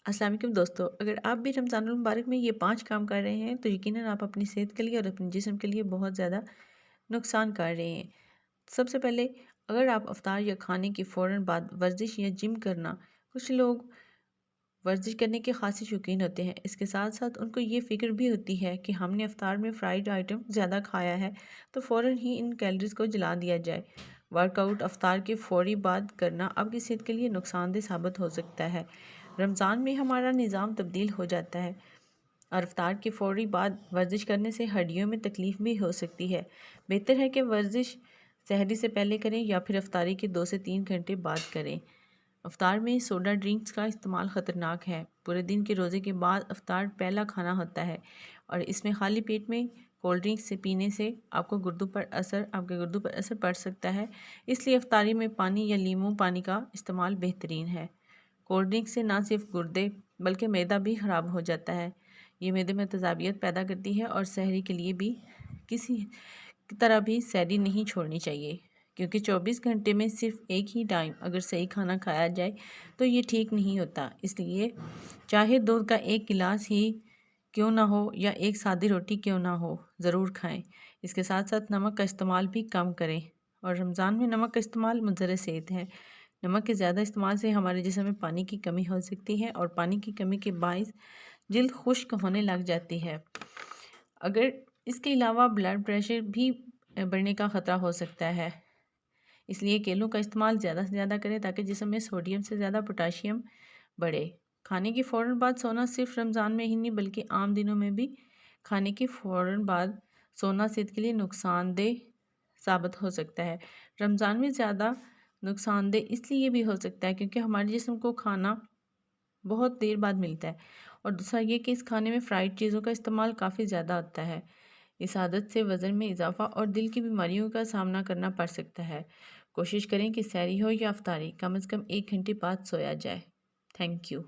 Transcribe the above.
अस्सलाम वालेकुम दोस्तों, अगर आप भी रमज़ान मुबारक में ये 5 काम कर रहे हैं तो यकीनन आप अपनी सेहत के लिए और अपने जिस्म के लिए बहुत ज़्यादा नुकसान कर रहे हैं। सबसे पहले, अगर आप इफ्तार या खाने के फ़ौरन बाद वर्जिश या जिम करना, कुछ लोग वर्जिश करने के ख़ासी शौकीन होते हैं। इसके साथ साथ उनको ये फ़िक्र भी होती है कि हमने इफ्तार में फ्राइड आइटम ज़्यादा खाया है तो फ़ौरन ही इन कैलोरीज़ को जला दिया जाए। वर्कआउट इफ्तार के फ़ौरी बाद करना आपकी सेहत के लिए नुकसानदेह साबित हो सकता है। रमज़ान में हमारा निज़ाम तब्दील हो जाता है और इफ्तार के फ़ौरी बाद वर्जिश करने से हड्डियों में तकलीफ़ भी हो सकती है। बेहतर है कि वर्जिश सहरी से पहले करें या फिर इफ्तारी के 2 से 3 घंटे बाद करें। इफ्तार में सोडा ड्रिंक्स का इस्तेमाल ख़तरनाक है। पूरे दिन के रोज़े के बाद इफ्तार पहला खाना होता है और इसमें खाली पेट में कोल्ड ड्रिंक्स से पीने से आपके गुर्दों पर असर पड़ सकता है। इसलिए इफ्तारी में पानी या नींबू पानी का इस्तेमाल बेहतरीन है। कोल्ड ड्रिंक से ना सिर्फ गुर्दे बल्कि मैदा भी ख़राब हो जाता है। ये मैदे में तेज़ाबियत पैदा करती है और सहरी के लिए भी किसी तरह भी सहरी नहीं छोड़नी चाहिए, क्योंकि 24 घंटे में सिर्फ एक ही टाइम अगर सही खाना खाया जाए तो ये ठीक नहीं होता। इसलिए चाहे दूध का एक गिलास ही क्यों ना हो या एक सादी रोटी क्यों ना हो, ज़रूर खाएं। इसके साथ साथ नमक का इस्तेमाल भी कम करें और रमज़ान में नमक का इस्तेमाल मुज़र सेहत है। नमक के ज़्यादा इस्तेमाल से हमारे जिस्म में पानी की कमी हो सकती है और पानी की कमी के बायस जल्द खुश्क होने लग जाती है। अगर इसके अलावा ब्लड प्रेशर भी बढ़ने का ख़तरा हो सकता है। इसलिए केलों का इस्तेमाल ज़्यादा से ज़्यादा करें ताकि जिस्म में सोडियम से ज़्यादा पोटाशियम बढ़े। खाने के फ़ौरन बाद सोना सिर्फ रमज़ान में ही नहीं बल्कि आम दिनों में भी खाने के फ़ौरन बाद सोना सेहत के लिए नुकसानदेह साबित हो सकता है। रमज़ान में ज़्यादा नुकसानदेह इसलिए भी हो सकता है क्योंकि हमारे जिस्म को खाना बहुत देर बाद मिलता है और दूसरा ये कि इस खाने में फ्राइड चीज़ों का इस्तेमाल काफ़ी ज़्यादा होता है। इस आदत से वज़न में इजाफा और दिल की बीमारियों का सामना करना पड़ सकता है। कोशिश करें कि सहरी हो या इफ्तारी कम से कम 1 घंटे बाद सोया जाए। Thank you.